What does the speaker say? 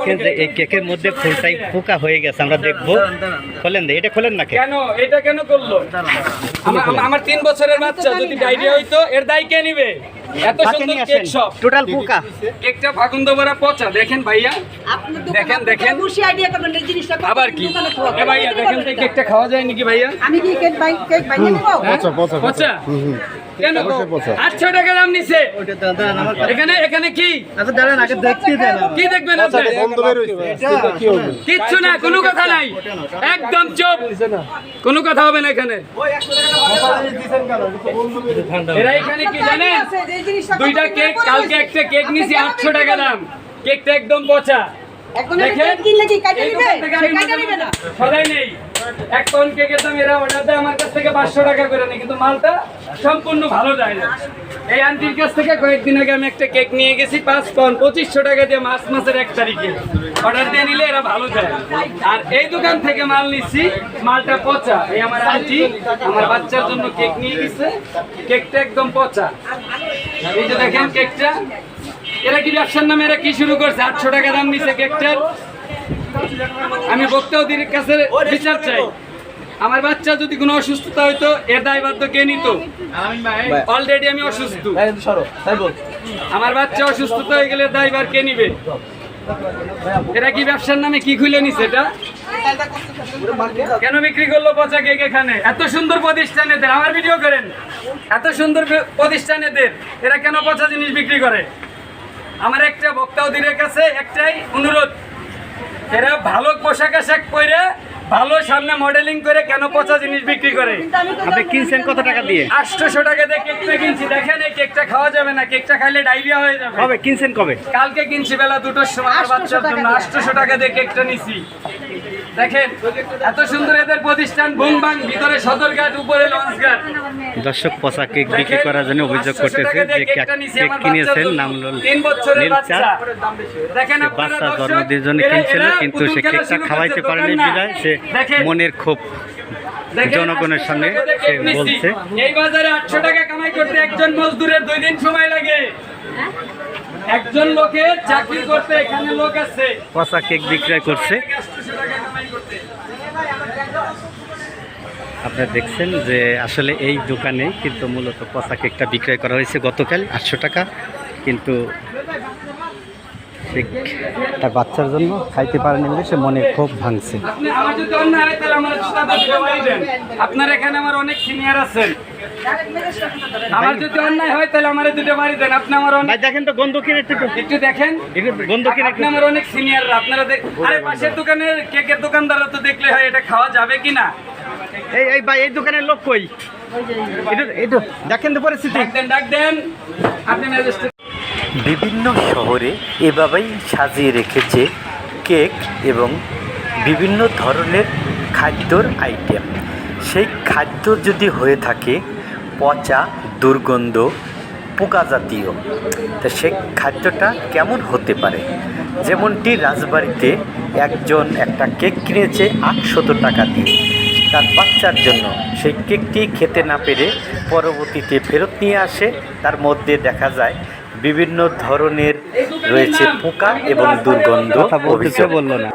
দেখেন যে এই কেকের মধ্যে ফুলটাই পোকা হয়ে গেছে, আমরা দেখবো। খোলেন দে, এটা খোলেন না কেন এটা কেন করলো? আমার 3 বছরের বাচ্চা যদি ডায়রিয়া হইতো এর দায় কে নিবে? এত সুন্দর কেক সব টোটাল পোকা। কেকটা ফাগুন দোবরা পচা। দেখেন ভাইয়া, দেখেন খুশি আইডিয়া করবেন এই জিনিসটা। আবার কি এ ভাইয়া দেখেন তো কেকটা খাওয়া যায় নাকি ভাইয়া? আমি কি কেক বানিয়ে দেব? পচা কেন? 800 টাকা দাম নিছে। এখানে কি কি দেখবেন আপনি? কিচ্ছু না, কোনো কথা নাই, একদম চুপ, কোনো কথা হবে না এখানে। এরা এখানে কি জানেন, দুইটা কেক, কালকে একটা কেক নিছি 800 টাকা দাম, কেকটা একদম পচা। দেখেন সদাই নেই, এক পাউন্ড কেকের দাম এরা অর্ডার দেয় আমার কাছ থেকে 500 টাকা করে নেই, কিন্তু মালটা সম্পূর্ণ ভালো যায় না। এই আন্টির কাছ থেকে কয়েকদিন আগে আমি একটা কেক নিয়ে গেছি 5 পাউন্ড 2500 টাকা দিয়ে, মাসের 1 তারিখে অর্ডার দিয়ে নিলে এরা ভালো যায়। আর এই দোকান থেকে মাল নিচ্ছি, মালটা পচা। এই আমার আন্টি আমার বাচ্চার জন্য কেক নিয়ে গেছে, কেকটা একদম পচা। এই যে দেখেন কেকটা, এরা কি ব্যবসার নামে এরা কি শুরু করছে? 800 টাকা দাম নিচ্ছে কেকটার। আমি বক্তাদের কাছে বিচার চাই, আমার বাচ্চা যদি কোনো অসুস্থতা হইতো এর দায়ভার কে নিত? অলরেডি আমি অসুস্থ, আমার বাচ্চা অসুস্থতা হয়ে গেলে দায়ভার কে নিবে? এরা কি ব্যবসার নামে কি খুলে নিছে? এটা কেন বিক্রি করলো পচা কেক এখানে? এত সুন্দর প্রতিষ্ঠানেদের, আমার ভিডিও করেন, এত সুন্দর প্রতিষ্ঠানেদের এরা কেন পচা জিনিস বিক্রি করে? আমার একটা বক্তাদের কাছে একটাই অনুরোধ, এরা ভালো পোশাক আশাক পরে ভালো সামনে মডেলিং করে কেন পচা জিনিস বিক্রি করে? আপনি কিনছেন কত টাকা দিয়ে? 800 টাকা দিয়ে কেকটা কিনছি। দেখেন এই কেকটা খাওয়া যাবে না, কেকটা খাইলে ডায়রিয়া হয়ে যাবে। কবে কিনছেন? কবে? কালকে কিনছি বেলা 2টোর সময় আমার বাচ্চার জন্য। 800 টাকা দিয়ে কেকটা নিছি। দেখেন এত সুন্দর এদের প্রতিষ্ঠান, বুংবাং, ভিতরে সদরঘাট, উপরে লঞ্চঘাট। দর্শক পচা কেক বিক্রি করার জন্য অভিযোগ করতেছে যে কেক কিনেছেন নাম 3 বছরের বাচ্চা। দেখেন বাচ্চা জন্মদিনের জন্য কিনছিল, কিন্তু সে কেকটা খাওয়াইতে পারেনি বিধায় সে মনের ক্ষোভ জনগণের সামনে সে বলছে। এই বাজারে 800 টাকা কামাই করতে একজন মজদুরের 2 দিন সময় লাগে। একজন লোকের চাকরি করতে এখানে লোক আছে, পচা কেক বিক্রয় করছে। আপনারা দেখছেন যে আসলে এই দোকানে কিন্তু মূলত পচা কেকটা বিক্রয় করা হয়েছে গতকাল 800 টাকা, কিন্তু তার বাচ্চার জন্য খাইতে পারেনি বলে সে মনে খুব ভাঙছে। আপনার এখানে আমার অনেক সিনিয়র আছেন, আমার যদি অন্যায় হয় তাহলে আমার 2টা বাড়ি দেন। আপনি আমার দেখেন তো গন্ধ কিনে একটু দেখেন, গন্ধ কিনে আপনি আমার অনেক সিনিয়ররা, আপনারা আরে পাশের দোকানের কেকের দোকানদাররা তো দেখলে হয় এটা খাওয়া যাবে কিনা। এই ভাই এই দোকানের লোক কই? এটা দেখেন তো পরিস্থিতি, ডাক দেন আপনি ম্যাজিস্ট্রেট। বিভিন্ন শহরে এভাবেই সাজিয়ে রেখেছে কেক এবং বিভিন্ন ধরনের খাদ্যর আইটেম। সেই খাদ্য যদি হয়ে থাকে পচা, দুর্গন্ধ, পোকা জাতীয়, তা সেই খাদ্যটা কেমন হতে পারে? যেমনটি রাজবাড়িতে একজন একটা কেক কিনেছে 800 টাকা দিয়ে তার বাচ্চার জন্য। সেই কেকটি খেতে না পেরে পরবর্তীতে ফেরত নিয়ে আসে, তার মধ্যে দেখা যায় বিভিন্ন ধরনের রয়েছে পোকা এবং দুর্গন্ধ। বললো না।